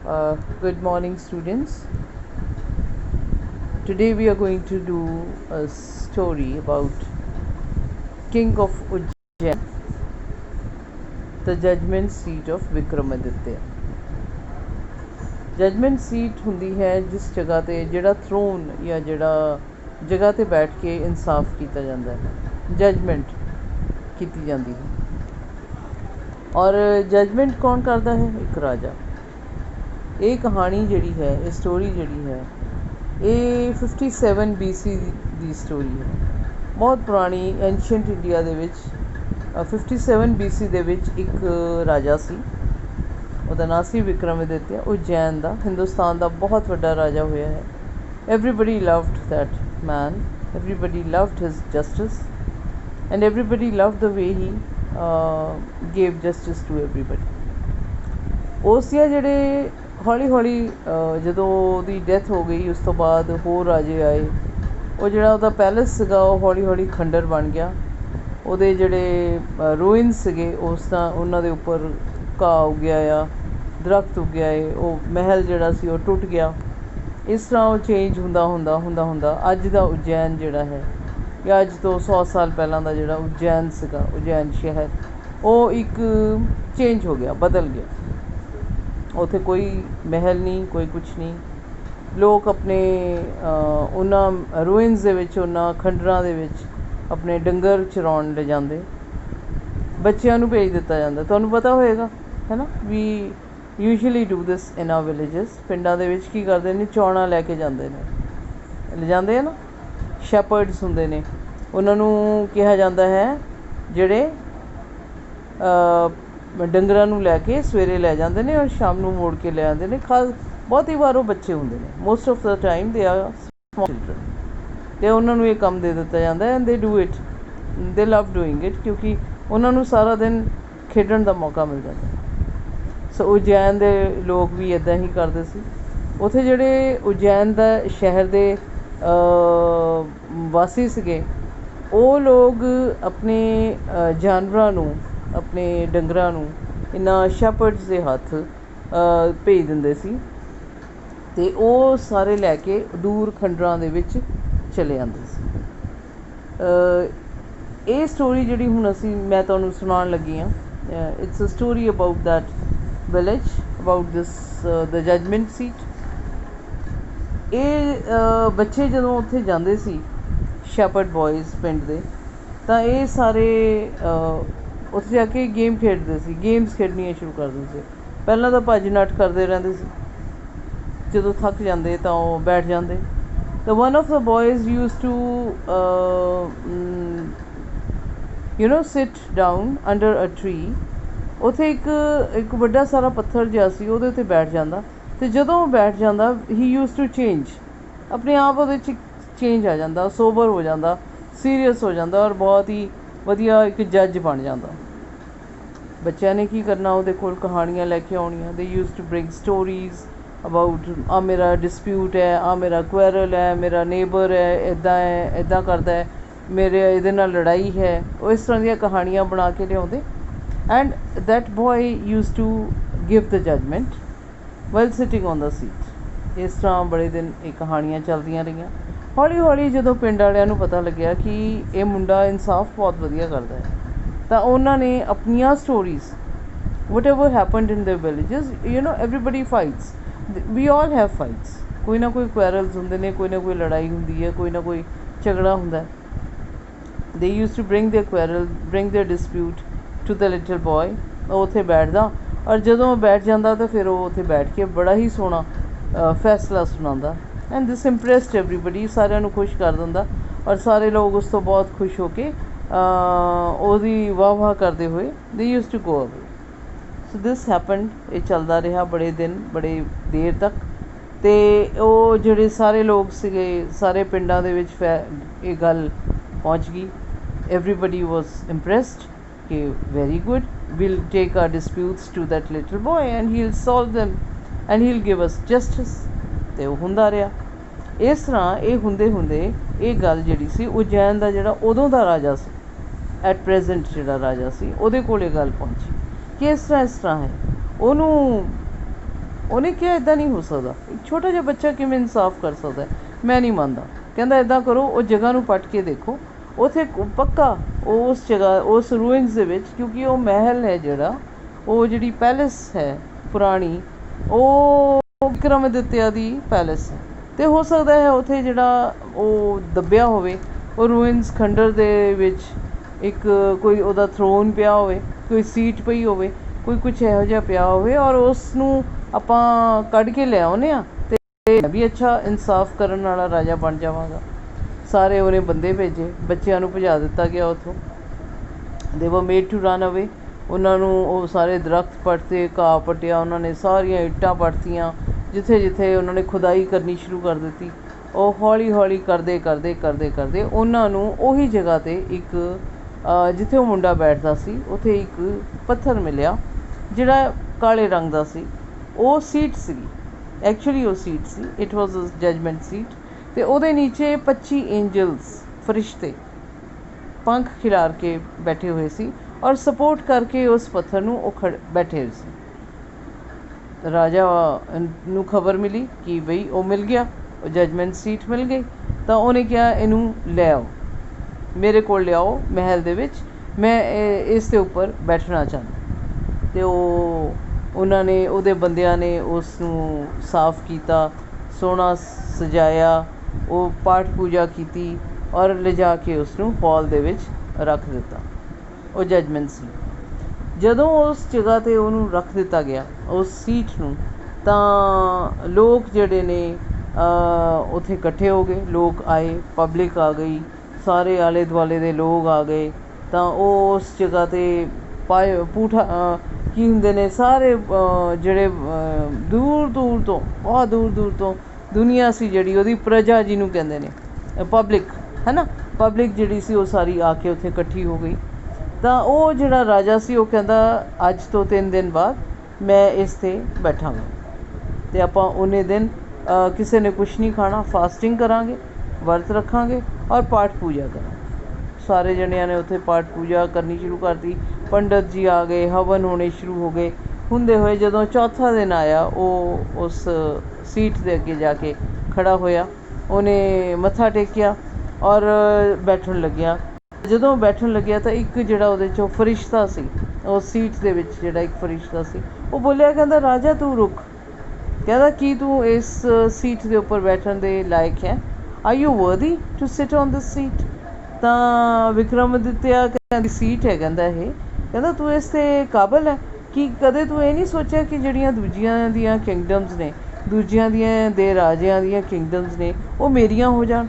Good morning, students. Today we are going to do a story about King of Ujjain, the judgment seat of Vikramaditya. Judgment seat ਹੁੰਦੀ ਹੈ जिस जगह ਤੇ ਜਿਹੜਾ thrown ਜਾਂ ਜਿਹੜਾ ਜਗ੍ਹਾ ਤੇ ਬੈਠ ਕੇ ਇਨਸਾਫ ਕੀਤਾ ਜਾਂਦਾ ਹੈ, ਜਜਮੈਂਟ ਕੀਤੀ ਜਾਂਦੀ ਹੈ। ਔਰ ਜਜਮੈਂਟ ਕੌਣ ਕਰਦਾ ਹੈ? ਇੱਕ ਰਾਜਾ। ਇਹ ਕਹਾਣੀ ਜਿਹੜੀ ਹੈ, ਇਹ ਸਟੋਰੀ ਜਿਹੜੀ ਹੈ, ਇਹ 57 BC ਦੀ ਸਟੋਰੀ ਹੈ। ਬਹੁਤ ਪੁਰਾਣੀ ਐਂਸ਼ੀਅੰਟ ਇੰਡੀਆ ਦੇ ਵਿੱਚ 57 BC ਦੇ ਵਿੱਚ ਇੱਕ ਰਾਜਾ ਸੀ, ਉਹਦਾ ਨਾਂ ਸੀ ਵਿਕਰਮਾਦਿੱਤਿਆ। ਉਜੈਨ ਦਾ, ਹਿੰਦੁਸਤਾਨ ਦਾ ਬਹੁਤ ਵੱਡਾ ਰਾਜਾ ਹੋਇਆ ਹੈ। Everybody loved that man, everybody loved his justice and everybody loved the way he gave justice to everybody. ਉਸ ਦੀਆਂ ਜਿਹੜੇ ਹੌਲੀ ਹੌਲੀ ਜਦੋਂ ਉਹਦੀ ਡੈਥ ਹੋ ਗਈ, ਉਸ ਤੋਂ ਬਾਅਦ ਹੋਰ ਰਾਜੇ ਆਏ। ਉਹ ਜਿਹੜਾ ਉਹਦਾ ਪੈਲੇਸ ਸੀਗਾ ਉਹ ਹੌਲੀ ਹੌਲੀ ਖੰਡਰ ਬਣ ਗਿਆ। ਉਹਦੇ ਜਿਹੜੇ ਰੂਇਨਸ ਸੀਗੇ ਉਸ ਦਾ, ਉਹਨਾਂ ਦੇ ਉੱਪਰ ਘਾਹ ਉੱਗਿਆ ਆ, ਦਰਖਤ ਉੱਗਿਆ ਏ, ਉਹ ਮਹਿਲ ਜਿਹੜਾ ਸੀ ਉਹ ਟੁੱਟ ਗਿਆ। ਇਸ ਤਰ੍ਹਾਂ ਉਹ ਚੇਂਜ ਹੁੰਦਾ ਅੱਜ ਦਾ ਉਜੈਨ ਜਿਹੜਾ ਹੈ, ਜਾਂ ਅੱਜ ਤੋਂ 100 ਸਾਲ ਪਹਿਲਾਂ ਦਾ ਜਿਹੜਾ ਉਜੈਨ ਸੀਗਾ, ਉਜੈਨ ਸ਼ਹਿਰ, ਉਹ ਇੱਕ ਚੇਂਜ ਹੋ ਗਿਆ, ਬਦਲ ਗਿਆ। ਉੱਥੇ ਕੋਈ ਮਹਿਲ ਨਹੀਂ, ਕੋਈ ਕੁਛ ਨਹੀਂ। ਲੋਕ ਆਪਣੇ ਉਹਨਾਂ ਰੂਇਨਸ ਦੇ ਵਿੱਚ, ਉਹਨਾਂ ਖੰਡਰਾਂ ਦੇ ਵਿੱਚ ਆਪਣੇ ਡੰਗਰ ਚਰਾਉਣ ਲੈ ਜਾਂਦੇ, ਬੱਚਿਆਂ ਨੂੰ ਭੇਜ ਦਿੱਤਾ ਜਾਂਦਾ। ਤੁਹਾਨੂੰ ਪਤਾ ਹੋਏਗਾ, ਹੈ ਨਾ, we usually do this in our villages. ਪਿੰਡਾਂ ਦੇ ਵਿੱਚ ਕੀ ਕਰਦੇ ਨੇ, ਚੌਣਾ ਲੈ ਕੇ ਜਾਂਦੇ ਨੇ, ਲਿਜਾਂਦੇ ਆ ਨਾ, ਸ਼ੈਪਰਡਸ ਹੁੰਦੇ ਨੇ, ਉਹਨਾਂ ਨੂੰ ਕਿਹਾ ਜਾਂਦਾ ਹੈ, ਜਿਹੜੇ ਡੰਗਰਾਂ ਨੂੰ ਲੈ ਕੇ ਸਵੇਰੇ ਲੈ ਜਾਂਦੇ ਨੇ ਔਰ ਸ਼ਾਮ ਨੂੰ ਮੋੜ ਕੇ ਲੈ ਆਉਂਦੇ ਨੇ। ਬਹੁਤੀ ਵਾਰ ਉਹ ਬੱਚੇ ਹੁੰਦੇ ਨੇ, most of the time they are small children, ਅਤੇ ਉਹਨਾਂ ਨੂੰ ਇਹ ਕੰਮ ਦੇ ਦਿੱਤਾ ਜਾਂਦਾ ਐਂਡ ਦੇ ਡੂ ਇਟ, ਦੇ ਲਵ ਡੂਇੰਗ ਇਟ, ਕਿਉਂਕਿ ਉਹਨਾਂ ਨੂੰ ਸਾਰਾ ਦਿਨ ਖੇਡਣ ਦਾ ਮੌਕਾ ਮਿਲ ਜਾਂਦਾ। ਸੋ ਉਜੈਨ ਦੇ ਲੋਕ ਵੀ ਇੱਦਾਂ ਹੀ ਕਰਦੇ ਸੀ। ਉੱਥੇ ਜਿਹੜੇ ਉਜੈਨ ਦਾ ਸ਼ਹਿਰ ਦੇ ਵਾਸੀ ਸੀਗੇ, ਉਹ ਲੋਕ ਆਪਣੇ ਜਾਨਵਰਾਂ ਨੂੰ, ਆਪਣੇ ਡੰਗਰਾਂ ਨੂੰ ਇਹਨਾਂ ਸ਼ੈਪਰਡਸ ਦੇ ਹੱਥ ਭੇਜ ਦਿੰਦੇ ਸੀ, ਅਤੇ ਉਹ ਸਾਰੇ ਲੈ ਕੇ ਦੂਰ ਖੰਡਰਾਂ ਦੇ ਵਿੱਚ ਚਲੇ ਜਾਂਦੇ ਸੀ। ਇਹ ਸਟੋਰੀ ਜਿਹੜੀ ਹੁਣ ਮੈਂ ਤੁਹਾਨੂੰ ਸੁਣਾਉਣ ਲੱਗੀ ਹਾਂ, it's a story about that village, about this the judgment seat. ਇਹ ਬੱਚੇ ਜਦੋਂ ਉੱਥੇ ਜਾਂਦੇ ਸੀ, ਸ਼ੈਪਰਡ ਬॉयਜ਼ ਪਿੰਡ ਦੇ, ਤਾਂ ਇਹ ਸਾਰੇ ਉੱਥੇ ਜਾ ਕੇ ਗੇਮ ਖੇਡਦੇ ਸੀ, ਗੇਮਸ ਖੇਡਣੀਆਂ ਸ਼ੁਰੂ ਕਰ ਦਿੰਦੇ ਸੀ। ਪਹਿਲਾਂ ਤਾਂ ਭੱਜ ਨੱਠ ਕਰਦੇ ਰਹਿੰਦੇ ਸੀ, ਜਦੋਂ ਥੱਕ ਜਾਂਦੇ ਤਾਂ ਉਹ ਬੈਠ ਜਾਂਦੇ। ਤਾਂ one of the boys use to sit down under a tree. ਉੱਥੇ ਇੱਕ ਵੱਡਾ ਸਾਰਾ ਪੱਥਰ ਜਿਹਾ ਸੀ, ਉਹਦੇ ਉੱਤੇ ਬੈਠ ਜਾਂਦਾ, ਅਤੇ ਜਦੋਂ ਉਹ ਬੈਠ ਜਾਂਦਾ, ਹੀ ਯੂਜ਼ ਟੂ ਚੇਂਜ, ਆਪਣੇ ਆਪ ਉਹਦੇ 'ਚ ਚੇਂਜ ਆ ਜਾਂਦਾ, ਸੋਬਰ ਹੋ ਜਾਂਦਾ, ਸੀਰੀਅਸ ਹੋ ਜਾਂਦਾ, ਔਰ ਬਹੁਤ ਹੀ ਵਧੀਆ ਇੱਕ ਜੱਜ ਬਣ ਜਾਂਦਾ। ਬੱਚਿਆਂ ਨੇ ਕੀ ਕਰਨਾ, ਉਹਦੇ ਕੋਲ ਕਹਾਣੀਆਂ ਲੈ ਕੇ ਆਉਣੀਆਂ। They use to bring stories about, ਆਹ ਮੇਰਾ ਡਿਸਪਿਊਟ ਹੈ, ਆਹ ਮੇਰਾ ਕੁਐਰਲ ਹੈ, ਮੇਰਾ ਨੇਬਰ ਹੈ, ਇੱਦਾਂ ਕਰਦਾ ਹੈ, ਮੇਰੇ ਇਹਦੇ ਨਾਲ ਲੜਾਈ ਹੈ। ਉਹ ਇਸ ਤਰ੍ਹਾਂ ਦੀਆਂ ਕਹਾਣੀਆਂ ਬਣਾ ਕੇ ਲਿਆਉਂਦੇ। And that boy use to give the judgment well sitting on the seat. ਇਸ ਤਰ੍ਹਾਂ ਬੜੇ ਦਿਨ ਇਹ ਕਹਾਣੀਆਂ ਚੱਲਦੀਆਂ ਰਹੀਆਂ। ਹੌਲੀ ਹੌਲੀ ਜਦੋਂ ਪਿੰਡ ਵਾਲਿਆਂ ਨੂੰ ਪਤਾ ਲੱਗਿਆ ਕਿ ਇਹ ਮੁੰਡਾ ਇਨਸਾਫ ਬਹੁਤ ਵਧੀਆ ਕਰਦਾ ਹੈ, ਤਾਂ ਉਹਨਾਂ ਨੇ ਆਪਣੀਆਂ stories, whatever happened in the villages, everybody fights, we all have fights, ਕੋਈ ਨਾ ਕੋਈ ਕੁਐਰਲਸ ਹੁੰਦੇ ਨੇ, ਕੋਈ ਨਾ ਕੋਈ ਲੜਾਈ ਹੁੰਦੀ ਹੈ, ਕੋਈ ਨਾ ਕੋਈ ਝਗੜਾ ਹੁੰਦਾ। They use to bring their quarrel, bring their dispute to the little boy. ਉਹ ਉੱਥੇ ਬੈਠਦਾ, ਔਰ ਜਦੋਂ ਉਹ ਬੈਠ ਜਾਂਦਾ ਤਾਂ ਫਿਰ ਉਹ ਉੱਥੇ ਬੈਠ ਕੇ ਬੜਾ ਹੀ ਸੋਹਣਾ ਫੈਸਲਾ ਸੁਣਾਉਂਦਾ। ਐਂਡ ਦਿਸ ਇੰਪ੍ਰੈਸਡ ਐਵਰੀਬਡੀ, ਸਾਰਿਆਂ ਨੂੰ ਖੁਸ਼ ਕਰ ਦਿੰਦਾ, ਔਰ ਸਾਰੇ ਲੋਕ ਉਸ ਤੋਂ ਬਹੁਤ ਖੁਸ਼ ਹੋ ਕੇ ਉਹਦੀ ਵਾਹ ਵਾਹ ਕਰਦੇ ਹੋਏ ਦੇ ਯੂਜ਼ ਟੂ ਗੋ ਅਵੇ। ਸੋ ਦਿਸ ਹੈਪਨਡ, ਇਹ ਚੱਲਦਾ ਰਿਹਾ ਬੜੇ ਦਿਨ, ਬੜੇ ਦੇਰ ਤੱਕ। ਅਤੇ ਉਹ ਜਿਹੜੇ ਸਾਰੇ ਲੋਕ ਸੀਗੇ, ਸਾਰੇ ਪਿੰਡਾਂ ਦੇ ਵਿੱਚ ਇਹ ਗੱਲ ਪਹੁੰਚ ਗਈ। ਐਵਰੀਬਡੀ ਵਾਜ਼ ਇੰਪ੍ਰੈਸਡ ਕਿ very good, we'll take our disputes to that little boy and he'll solve them and he'll give us justice। ਅਤੇ ਉਹ ਹੁੰਦਾ ਰਿਹਾ। ਇਸ ਤਰ੍ਹਾਂ ਇਹ ਹੁੰਦੇ ਇਹ ਗੱਲ ਜਿਹੜੀ ਸੀ, ਉਜੈਨ ਦਾ ਜਿਹੜਾ ਉਦੋਂ ਦਾ ਰਾਜਾ ਸੀ, ਐਟ ਪ੍ਰੈਜ਼ੈਂਟ ਜਿਹੜਾ ਰਾਜਾ ਸੀ, ਉਹਦੇ ਕੋਲ ਇਹ ਗੱਲ ਪਹੁੰਚੀ ਕਿ ਇਸ ਤਰ੍ਹਾਂ ਹੈ। ਉਹਨੂੰ ਉਹਨੇ ਕਿਹਾ ਇੱਦਾਂ ਨਹੀਂ ਹੋ ਸਕਦਾ, ਇੱਕ ਛੋਟਾ ਜਿਹਾ ਬੱਚਾ ਕਿਵੇਂ ਇਨਸਾਫ ਕਰ ਸਕਦਾ ਹੈ, ਮੈਂ ਨਹੀਂ ਮੰਨਦਾ। ਕਹਿੰਦਾ ਇੱਦਾਂ ਕਰੋ, ਉਹ ਜਗ੍ਹਾ ਨੂੰ ਪੱਟ ਕੇ ਦੇਖੋ, ਉੱਥੇ ਪੱਕਾ ਉਸ ਜਗ੍ਹਾ ਉਸ ਰੂਇਨਸ ਦੇ ਵਿੱਚ, ਕਿਉਂਕਿ ਉਹ ਮਹਿਲ ਹੈ ਜਿਹੜਾ, ਉਹ ਜਿਹੜੀ ਪੈਲੇਸ ਹੈ ਪੁਰਾਣੀ, ਉਹ ਵਿਕਰਮਾਦਿੱਤਿਆ ਦੀ ਪੈਲੇਸ ਹੈ, ਅਤੇ ਹੋ ਸਕਦਾ ਹੈ ਉੱਥੇ ਜਿਹੜਾ ਉਹ ਦੱਬਿਆ ਹੋਵੇ, ਉਹ ਰੂਇਨਸ ਖੰਡਰ ਦੇ ਵਿੱਚ ਇੱਕ ਕੋਈ ਉਹਦਾ ਥਰੋਨ ਪਿਆ ਹੋਵੇ, ਕੋਈ ਸੀਟ ਪਈ ਹੋਵੇ, ਕੋਈ ਕੁਛ ਇਹੋ ਜਿਹਾ ਪਿਆ ਹੋਵੇ, ਔਰ ਉਸ ਨੂੰ ਆਪਾਂ ਕੱਢ ਕੇ ਲੈ ਆਉਂਦੇ ਹਾਂ ਅਤੇ ਮੈਂ ਵੀ ਅੱਛਾ ਇਨਸਾਫ ਕਰਨ ਵਾਲਾ ਰਾਜਾ ਬਣ ਜਾਵਾਂਗਾ। ਸਾਰੇ ਉਹਨੇ ਬੰਦੇ ਭੇਜੇ, ਬੱਚਿਆਂ ਨੂੰ ਭਜਾ ਦਿੱਤਾ ਗਿਆ ਉੱਥੋਂ। ਦੇ ਵਰ ਮੇਡ ਟੂ ਰਨ ਅਵੇ। ਉਹਨਾਂ ਨੂੰ ਉਹ ਸਾਰੇ ਦਰਖਤ ਪੱਟਦੇ, ਘਾਹ ਪੱਟਿਆ, ਉਹਨਾਂ ਨੇ ਸਾਰੀਆਂ ਇੱਟਾਂ ਪੱਟਤੀਆਂ, ਜਿੱਥੇ ਜਿੱਥੇ ਉਹਨਾਂ ਨੇ ਖੁਦਾਈ ਕਰਨੀ ਸ਼ੁਰੂ ਕਰ ਦਿੱਤੀ। ਉਹ ਹੌਲੀ ਹੌਲੀ ਕਰਦੇ ਕਰਦੇ ਕਰਦੇ ਕਰਦੇ ਉਹਨਾਂ ਨੂੰ ਉਹੀ ਜਗ੍ਹਾ 'ਤੇ ਇੱਕ ਜਿੱਥੇ ਉਹ ਮੁੰਡਾ ਬੈਠਦਾ ਸੀ ਉੱਥੇ ਇੱਕ ਪੱਥਰ ਮਿਲਿਆ ਜਿਹੜਾ ਕਾਲੇ ਰੰਗ ਦਾ ਸੀ। ਉਹ ਸੀਟ ਸੀਗੀ, ਐਕਚੁਅਲੀ ਉਹ ਸੀਟ ਸੀ, it was a judgment seat, ਅਤੇ ਉਹਦੇ ਨੀਚੇ 25 ਏਂਜਲਸ, ਫਰਿਸ਼ਤੇ ਪੰਖ ਖਿਲਾਰ ਕੇ ਬੈਠੇ ਹੋਏ ਸੀ ਔਰ ਸਪੋਰਟ ਕਰਕੇ ਉਸ ਪੱਥਰ ਨੂੰ ਉਹ ਬੈਠੇ ਹੋਏ ਸੀ। ਰਾਜਾ ਨੂੰ ਖਬਰ ਮਿਲੀ ਕਿ ਬਈ ਉਹ ਮਿਲ ਗਿਆ, ਉਹ ਜਜਮੈਂਟ ਸੀਟ ਮਿਲ ਗਈ, ਤਾਂ ਉਹਨੇ ਕਿਹਾ ਇਹਨੂੰ ਲੈ ਆਓ, ਮੇਰੇ ਕੋਲ ਲਿਆਓ ਮਹਿਲ ਦੇ ਵਿੱਚ, ਮੈਂ ਇਸ ਦੇ ਉੱਪਰ ਬੈਠਣਾ ਚਾਹੁੰਦਾ। ਅਤੇ ਉਹਨਾਂ ਨੇ, ਉਹਦੇ ਬੰਦਿਆਂ ਨੇ ਉਸ ਨੂੰ ਸਾਫ਼ ਕੀਤਾ, ਸੋਹਣਾ ਸਜਾਇਆ, ਉਹ ਪਾਠ ਪੂਜਾ ਕੀਤੀ ਔਰ ਲਿਜਾ ਕੇ ਉਸ ਨੂੰ ਹਾਲ ਦੇ ਵਿੱਚ ਰੱਖ ਦਿੱਤਾ। ਉਹ ਜਜਮੈਂਟ ਸੀ। ਜਦੋਂ ਉਸ ਜਗ੍ਹਾ 'ਤੇ ਉਹਨੂੰ ਰੱਖ ਦਿੱਤਾ ਗਿਆ, ਉਸ ਸੀਟ ਨੂੰ, ਤਾਂ ਲੋਕ ਜਿਹੜੇ ਨੇ ਉੱਥੇ ਇਕੱਠੇ ਹੋ ਗਏ, ਲੋਕ ਆਏ, ਪਬਲਿਕ ਆ ਗਈ, ਸਾਰੇ ਆਲੇ ਦੁਆਲੇ ਦੇ ਲੋਕ ਆ ਗਏ, ਤਾਂ ਉਹ ਉਸ ਜਗ੍ਹਾ 'ਤੇ ਪੂਠਾ ਕੀ ਹੁੰਦੇ ਨੇ, ਸਾਰੇ ਜਿਹੜੇ ਦੂਰ ਦੂਰ ਤੋਂ, ਬਹੁਤ ਦੂਰ ਦੂਰ ਤੋਂ ਦੁਨੀਆ ਸੀ ਜਿਹੜੀ, ਉਹਦੀ ਪ੍ਰਜਾ ਜਿਹਨੂੰ ਕਹਿੰਦੇ ਨੇ, ਪਬਲਿਕ ਹੈ ਨਾ, ਪਬਲਿਕ ਜਿਹੜੀ ਸੀ ਉਹ ਸਾਰੀ ਆ ਕੇ ਉੱਥੇ ਇਕੱਠੀ ਹੋ ਗਈ। ਤਾਂ ਉਹ ਜਿਹੜਾ ਰਾਜਾ ਸੀ ਉਹ ਕਹਿੰਦਾ ਅੱਜ ਤੋਂ 3 ਦਿਨ ਬਾਅਦ ਮੈਂ ਇਸ 'ਤੇ ਬੈਠਾਂਗਾ, ਅਤੇ ਆਪਾਂ ਉਹਨੇ ਦਿਨ ਕਿਸੇ ਨੇ ਕੁਛ ਨਹੀਂ ਖਾਣਾ, ਫਾਸਟਿੰਗ ਕਰਾਂਗੇ, ਵਰਤ ਰੱਖਾਂਗੇ ਔਰ ਪਾਠ ਪੂਜਾ ਕਰਾਂਗੇ। ਸਾਰੇ ਜਣਿਆਂ ਨੇ ਉੱਥੇ ਪਾਠ ਪੂਜਾ ਕਰਨੀ ਸ਼ੁਰੂ ਕਰਤੀ, ਪੰਡਤ ਜੀ ਆ ਗਏ, ਹਵਨ ਹੋਣੇ ਸ਼ੁਰੂ ਹੋ ਗਏ। ਹੁੰਦੇ ਹੋਏ ਜਦੋਂ ਚੌਥਾ ਦਿਨ ਆਇਆ, ਉਹ ਉਸ ਸੀਟ ਦੇ ਅੱਗੇ ਜਾ ਕੇ ਖੜ੍ਹਾ ਹੋਇਆ, ਉਹਨੇ ਮੱਥਾ ਟੇਕਿਆ ਔਰ ਬੈਠਣ ਲੱਗਿਆ। ਜਦੋਂ ਬੈਠਣ ਲੱਗਿਆ ਤਾਂ ਇੱਕ ਜਿਹੜਾ ਉਹਦੇ 'ਚੋਂ ਫਰਿਸ਼ਤਾ ਸੀ, ਉਸ ਸੀਟ ਦੇ ਵਿੱਚ ਜਿਹੜਾ ਇੱਕ ਫਰਿਸ਼ਤਾ ਸੀ, ਉਹ ਬੋਲਿਆ, ਕਹਿੰਦਾ ਰਾਜਾ ਤੂੰ ਰੁਕ, ਕਹਿੰਦਾ ਕੀ ਤੂੰ ਇਸ ਸੀਟ ਦੇ ਉੱਪਰ ਬੈਠਣ ਦੇ ਲਾਇਕ ਹੈ? Are you worthy to sit on this seat? ਤਾਂ ਵਿਕਰਮਾਦਿੱਤਿਆ ਕਹਿੰਦੀ ਸੀਟ ਹੈ, ਕਹਿੰਦਾ ਇਹ, ਕਹਿੰਦਾ ਤੂੰ ਇਸ 'ਤੇ ਕਾਬਲ ਹੈ? ਕਿ ਕਦੇ ਤੂੰ ਇਹ ਨਹੀਂ ਸੋਚਿਆ ਕਿ ਜਿਹੜੀਆਂ ਦੂਜੀਆਂ ਦੀਆਂ ਕਿੰਗਡਮਸ ਨੇ, ਦੂਜਿਆਂ ਦੀਆਂ ਦੇ ਰਾਜਿਆਂ ਦੀਆਂ ਕਿੰਗਡਮਸ ਨੇ, ਉਹ ਮੇਰੀਆਂ ਹੋ ਜਾਣ?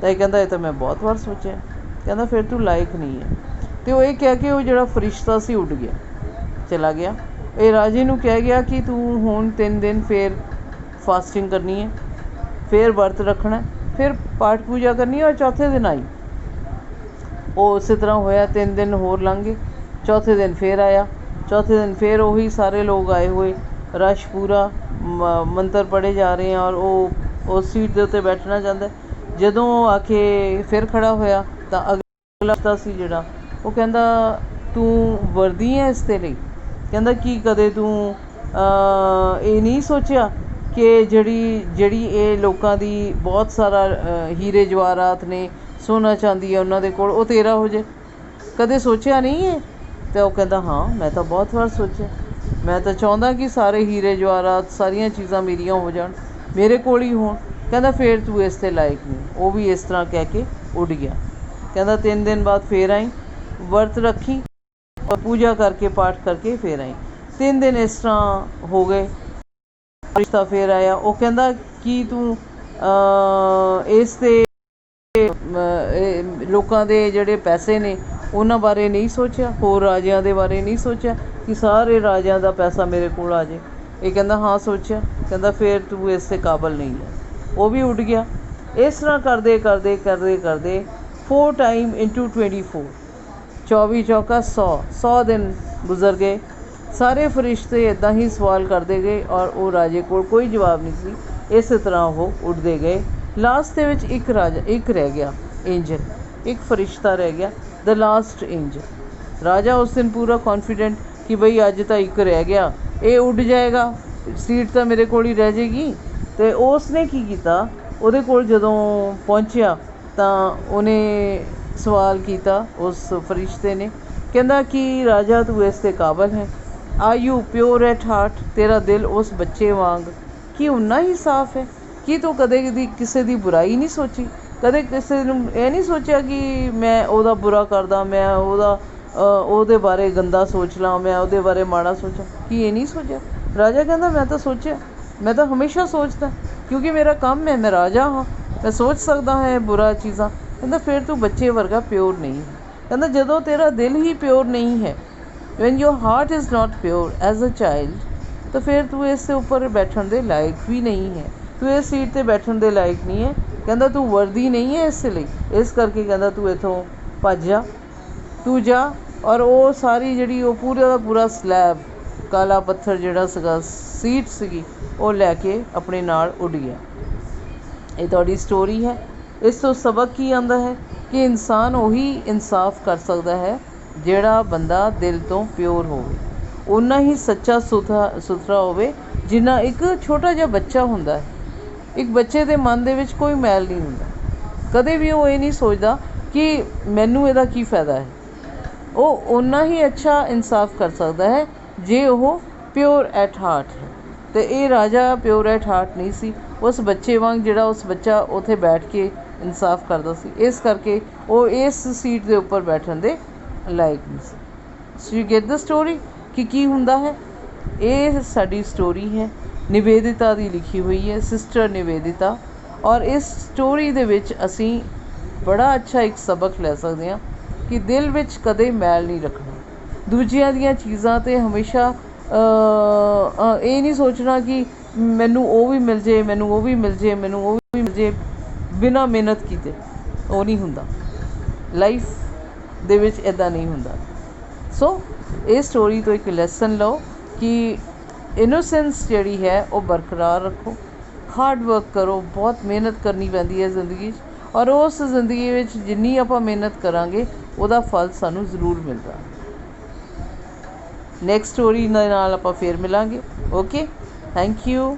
ਤਾਂ ਇਹ ਕਹਿੰਦਾ ਇਹ ਤਾਂ ਮੈਂ ਬਹੁਤ ਵਾਰ ਸੋਚਿਆ। ਕਹਿੰਦਾ ਫਿਰ ਤੂੰ ਲਾਇਕ ਨਹੀਂ ਹੈ। ਅਤੇ ਉਹ ਇਹ ਕਹਿ ਕੇ ਉਹ ਜਿਹੜਾ ਫਰਿਸ਼ਤਾ ਸੀ ਉੱਡ ਗਿਆ, ਚਲਾ ਗਿਆ। ਇਹ ਰਾਜੇ ਨੂੰ ਕਹਿ ਗਿਆ ਕਿ ਤੂੰ ਹੁਣ 3 ਦਿਨ ਫਿਰ ਫਾਸਟਿੰਗ ਕਰਨੀ ਹੈ, ਫਿਰ ਵਰਤ ਰੱਖਣਾ, ਫਿਰ ਪਾਠ ਪੂਜਾ ਕਰਨੀ ਹੈ, ਔਰ ਚੌਥੇ ਦਿਨ ਆਈ। ਉਹ ਉਸੇ ਤਰ੍ਹਾਂ ਹੋਇਆ, 3 ਦਿਨ ਹੋਰ ਲੰਘ ਗਏ, ਚੌਥੇ ਦਿਨ ਫਿਰ ਆਇਆ, ਚੌਥੇ ਦਿਨ ਫਿਰ ਉਹੀ ਸਾਰੇ ਲੋਕ ਆਏ ਹੋਏ, ਰਸ਼ ਪੂਰਾ, ਮੰਤਰ ਪੜ੍ਹੇ ਜਾ ਰਹੇ ਆ ਔਰ ਉਹ ਉਸ ਸੀਟ ਦੇ ਉੱਤੇ ਬੈਠਣਾ ਚਾਹੁੰਦਾ। ਜਦੋਂ ਉਹ ਆ ਕੇ ਫਿਰ ਖੜ੍ਹਾ ਹੋਇਆ ਤਾਂ ਅਗਲਾ ਸੀ ਜਿਹੜਾ, ਉਹ ਕਹਿੰਦਾ ਤੂੰ ਵਰਦੀ ਹੈ ਇਸ ਦੇ ਲਈ? ਕਹਿੰਦਾ ਕੀ ਕਦੇ ਤੂੰ ਇਹ ਨਹੀਂ ਸੋਚਿਆ ਕਿ ਜਿਹੜੀ ਇਹ ਲੋਕਾਂ ਦੀ ਬਹੁਤ ਸਾਰਾ ਹੀਰੇ ਜਵਾਹਰਾਤ ਨੇ, ਸੋਨਾ ਚਾਂਦੀ ਹੈ ਉਹਨਾਂ ਦੇ ਕੋਲ, ਉਹ ਤੇਰਾ ਹੋ ਜਾਏ? ਕਦੇ ਸੋਚਿਆ ਨਹੀਂ ਹੈ? ਅਤੇ ਉਹ ਕਹਿੰਦਾ ਹਾਂ ਮੈਂ ਤਾਂ ਬਹੁਤ ਵਾਰ ਸੋਚਿਆ, ਮੈਂ ਤਾਂ ਚਾਹੁੰਦਾ ਕਿ ਸਾਰੇ ਹੀਰੇ ਜਵਾਹਰਾਤ, ਸਾਰੀਆਂ ਚੀਜ਼ਾਂ ਮੇਰੀਆਂ ਹੋ ਜਾਣ, ਮੇਰੇ ਕੋਲ ਹੀ ਹੋਣ। ਕਹਿੰਦਾ ਫਿਰ ਤੂੰ ਇਸ 'ਤੇ ਲਾਇਕ ਨਹੀਂ। ਉਹ ਵੀ ਇਸ ਤਰ੍ਹਾਂ ਕਹਿ ਕੇ ਉੱਡ ਗਿਆ। ਕਹਿੰਦਾ 3 ਦਿਨ ਬਾਅਦ ਫਿਰ ਆਈ, ਵਰਤ ਰੱਖੀ ਔਰ ਪੂਜਾ ਕਰਕੇ, ਪਾਠ ਕਰਕੇ ਫਿਰ ਆਈ। 3 ਦਿਨ ਇਸ ਤਰ੍ਹਾਂ ਹੋ ਗਏ, ਰਿਸ਼ਤਾ ਫਿਰ ਆਇਆ। ਉਹ ਕਹਿੰਦਾ ਕੀ ਤੂੰ ਇਸ 'ਤੇ ਲੋਕਾਂ ਦੇ ਜਿਹੜੇ ਪੈਸੇ ਨੇ ਉਹਨਾਂ ਬਾਰੇ ਨਹੀਂ ਸੋਚਿਆ? ਹੋਰ ਰਾਜਿਆਂ ਦੇ ਬਾਰੇ ਨਹੀਂ ਸੋਚਿਆ ਕਿ ਸਾਰੇ ਰਾਜਿਆਂ ਦਾ ਪੈਸਾ ਮੇਰੇ ਕੋਲ ਆ ਜਾਏ? ਇਹ ਕਹਿੰਦਾ ਹਾਂ ਸੋਚਿਆ। ਕਹਿੰਦਾ ਫਿਰ ਤੂੰ ਇਸ 'ਤੇ ਕਾਬਲ ਨਹੀਂ ਹੈ। ਉਹ ਵੀ ਉੱਡ ਗਿਆ। ਇਸ ਤਰ੍ਹਾਂ ਕਰਦੇ ਕਰਦੇ ਕਰਦੇ ਕਰਦੇ 4 ਟਾਈਮ ਇੰਟੂ 24, 24 ਚੌਕਾ 100 ਦਿਨ ਗੁਜ਼ਰ ਗਏ। ਸਾਰੇ ਫਰਿਸ਼ਤੇ ਇੱਦਾਂ ਹੀ ਸਵਾਲ ਕਰਦੇ ਗਏ ਔਰ ਉਹ ਰਾਜੇ ਕੋਲ ਕੋਈ ਜਵਾਬ ਨਹੀਂ ਸੀ। ਇਸੇ ਤਰ੍ਹਾਂ ਉਹ ਉੱਡਦੇ ਗਏ। ਲਾਸਟ ਦੇ ਵਿੱਚ ਇੱਕ ਰਹਿ ਗਿਆ ਏਂਜਲ, ਇੱਕ ਫਰਿਸ਼ਤਾ ਰਹਿ ਗਿਆ, ਦ ਲਾਸਟ ਏਂਜਲ। ਰਾਜਾ ਉਸ ਦਿਨ ਪੂਰਾ ਕੌਨਫੀਡੈਂਟ ਕਿ ਬਈ ਅੱਜ ਤਾਂ ਇੱਕ ਰਹਿ ਗਿਆ, ਇਹ ਉੱਡ ਜਾਏਗਾ ਸੀਟ ਤਾਂ ਮੇਰੇ ਕੋਲ ਹੀ ਰਹਿ ਜਾਏਗੀ। ਅਤੇ ਉਸਨੇ ਕੀ ਕੀਤਾ, ਉਹਦੇ ਕੋਲ ਜਦੋਂ ਪਹੁੰਚਿਆ ਤਾਂ ਉਹਨੇ ਸਵਾਲ ਕੀਤਾ ਉਸ ਫਰਿਸ਼ਤੇ ਨੇ, ਕਹਿੰਦਾ ਕਿ ਰਾਜਾ ਤੂੰ ਇਸ ਦੇ ਕਾਬਲ ਹੈ, are you pure at heart, ਤੇਰਾ ਦਿਲ ਉਸ ਬੱਚੇ ਵਾਂਗ ਕੀ ਉਨਾ ਹੀ ਸਾਫ਼ ਹੈ? ਕੀ ਤੂੰ ਕਦੇ ਕਿਸੇ ਦੀ ਬੁਰਾਈ ਨਹੀਂ ਸੋਚੀ? ਕਦੇ ਕਿਸੇ ਨੂੰ ਇਹ ਨਹੀਂ ਸੋਚਿਆ ਕਿ ਮੈਂ ਉਹਦਾ ਬੁਰਾ ਕਰਦਾ, ਮੈਂ ਉਹਦੇ ਬਾਰੇ ਗੰਦਾ ਸੋਚ ਲਾਂ, ਮੈਂ ਉਹਦੇ ਬਾਰੇ ਮਾੜਾ ਸੋਚਾਂ? ਕੀ ਇਹ ਨਹੀਂ ਸੋਚਿਆ? ਰਾਜਾ ਕਹਿੰਦਾ ਮੈਂ ਤਾਂ ਸੋਚਿਆ, ਮੈਂ ਤਾਂ ਹਮੇਸ਼ਾ ਸੋਚਦਾ, ਕਿਉਂਕਿ ਮੇਰਾ ਕੰਮ ਹੈ, ਮੈਂ ਰਾਜਾ ਹਾਂ, ਮੈਂ ਸੋਚ ਸਕਦਾ ਹੈ ਬੁਰਾ ਚੀਜ਼ਾਂ। ਕਹਿੰਦਾ ਫਿਰ ਤੂੰ ਬੱਚੇ ਵਰਗਾ ਪਿਓਰ ਨਹੀਂ ਹੈ। ਕਹਿੰਦਾ ਜਦੋਂ ਤੇਰਾ ਦਿਲ ਹੀ ਪਿਓਰ ਨਹੀਂ ਹੈ, when your heart is not pure as a child, ਤਾਂ ਫਿਰ ਤੂੰ ਇਸ ਦੇ ਉੱਪਰ ਬੈਠਣ ਦੇ ਲਾਇਕ ਵੀ ਨਹੀਂ ਹੈ, ਤੂੰ ਇਸ ਸੀਟ 'ਤੇ ਬੈਠਣ ਦੇ ਲਾਇਕ ਨਹੀਂ ਹੈ। ਕਹਿੰਦਾ ਤੂੰ ਵਰਦੀ ਨਹੀਂ ਹੈ ਇਸ ਲਈ, ਇਸ ਕਰਕੇ ਕਹਿੰਦਾ ਤੂੰ ਇੱਥੋਂ ਭੱਜ ਜਾ, ਤੂੰ ਜਾ। ਔਰ ਉਹ ਸਾਰੀ ਜਿਹੜੀ ਉਹ ਪੂਰਾ ਦਾ ਪੂਰਾ ਸਲੈਬ, ਕਾਲਾ ਪੱਥਰ ਜਿਹੜਾ ਸੀਗਾ, ਸੀਟ ਸੀਗੀ, ਉਹ ਲੈ ਕੇ ਆਪਣੇ ਨਾਲ ਉੱਡ ਗਿਆ। ਇਹ ਤੁਹਾਡੀ ਸਟੋਰੀ ਹੈ। ਇਸ ਤੋਂ ਸਬਕ ਕੀ ਆਉਂਦਾ ਹੈ ਕਿ ਇਨਸਾਨ ਉਹੀ ਇਨਸਾਫ ਕਰ ਸਕਦਾ ਹੈ ਜਿਹੜਾ ਬੰਦਾ ਦਿਲ ਤੋਂ ਪਿਓਰ ਹੋਵੇ, ਓਨਾ ਹੀ ਸੱਚਾ ਸੁਥਰਾ ਹੋਵੇ ਜਿੰਨਾ ਇੱਕ ਛੋਟਾ ਜਿਹਾ ਬੱਚਾ ਹੁੰਦਾ ਹੈ। ਇੱਕ ਬੱਚੇ ਦੇ ਮਨ ਦੇ ਵਿੱਚ ਕੋਈ ਮੈਲ ਨਹੀਂ ਹੁੰਦਾ, ਕਦੇ ਵੀ ਉਹ ਇਹ ਨਹੀਂ ਸੋਚਦਾ ਕਿ ਮੈਨੂੰ ਇਹਦਾ ਕੀ ਫਾਇਦਾ ਹੈ। ਉਹ ਓਨਾ ਹੀ ਅੱਛਾ ਇਨਸਾਫ ਕਰ ਸਕਦਾ ਹੈ ਜੇ ਉਹ ਪਿਓਰ ਐਟ ਹਾਰਟ ਹੈ। ਅਤੇ ਇਹ ਰਾਜਾ ਪਿਓਰ ਐਟ ਹਾਰਟ ਨਹੀਂ ਸੀ, ਉਸ ਬੱਚੇ ਵਾਂਗ ਜਿਹੜਾ ਉਸ ਬੱਚਾ ਉੱਥੇ ਬੈਠ ਕੇ ਇਨਸਾਫ ਕਰਦਾ ਸੀ, ਇਸ ਕਰਕੇ ਉਹ ਇਸ ਸੀਟ ਦੇ ਉੱਪਰ ਬੈਠਣ ਦੇ ਲਾਇਕ ਨਹੀਂ ਸੀ। So you get the story ਕਿ ਕੀ ਹੁੰਦਾ ਹੈ। ਇਹ ਸਾਡੀ ਸਟੋਰੀ ਹੈ, ਨਿਵੇਦਿਤਾ ਦੀ ਲਿਖੀ ਹੋਈ ਹੈ, ਸਿਸਟਰ ਨਿਵੇਦਿਤਾ। ਔਰ ਇਸ ਸਟੋਰੀ ਦੇ ਵਿੱਚ ਅਸੀਂ ਬੜਾ ਅੱਛਾ ਇੱਕ ਸਬਕ ਲੈ ਸਕਦੇ ਹਾਂ ਕਿ ਦਿਲ ਵਿੱਚ ਕਦੇ ਮੈਲ ਨਹੀਂ ਰੱਖਣਾ, ਦੂਜਿਆਂ ਦੀਆਂ ਚੀਜ਼ਾਂ 'ਤੇ ਹਮੇਸ਼ਾ ਇਹ ਨਹੀਂ ਸੋਚਣਾ ਕਿ ਮੈਨੂੰ ਉਹ ਵੀ ਮਿਲ ਜੇ, ਮੈਨੂੰ ਉਹ ਵੀ ਮਿਲ ਜੇ, ਮੈਨੂੰ ਉਹ ਵੀ ਮਿਲ ਜੇ, ਬਿਨਾਂ ਮਿਹਨਤ ਕੀਤੇ। ਉਹ ਨਹੀਂ ਹੁੰਦਾ, ਲਾਈਫ ਦੇ ਵਿੱਚ ਇੱਦਾਂ ਨਹੀਂ ਹੁੰਦਾ। ਸੋ ਇਹ ਸਟੋਰੀ ਤੋਂ ਇੱਕ ਲੈਸਨ ਲਓ ਕਿ ਇਨੋਸੈਂਸ ਜਿਹੜੀ ਹੈ ਉਹ ਬਰਕਰਾਰ ਰੱਖੋ, ਹਾਰਡ ਵਰਕ ਕਰੋ, ਬਹੁਤ ਮਿਹਨਤ ਕਰਨੀ ਪੈਂਦੀ ਹੈ ਜ਼ਿੰਦਗੀ 'ਚ, ਔਰ ਉਸ ਜ਼ਿੰਦਗੀ ਵਿੱਚ ਜਿੰਨੀ ਆਪਾਂ ਮਿਹਨਤ ਕਰਾਂਗੇ ਉਹਦਾ ਫਲ ਸਾਨੂੰ ਜ਼ਰੂਰ ਮਿਲਦਾ। ਨੈਕਸਟ ਸਟੋਰੀ ਦੇ ਨਾਲ ਆਪਾਂ ਫੇਰ ਮਿਲਾਂਗੇ। Okay, thank you.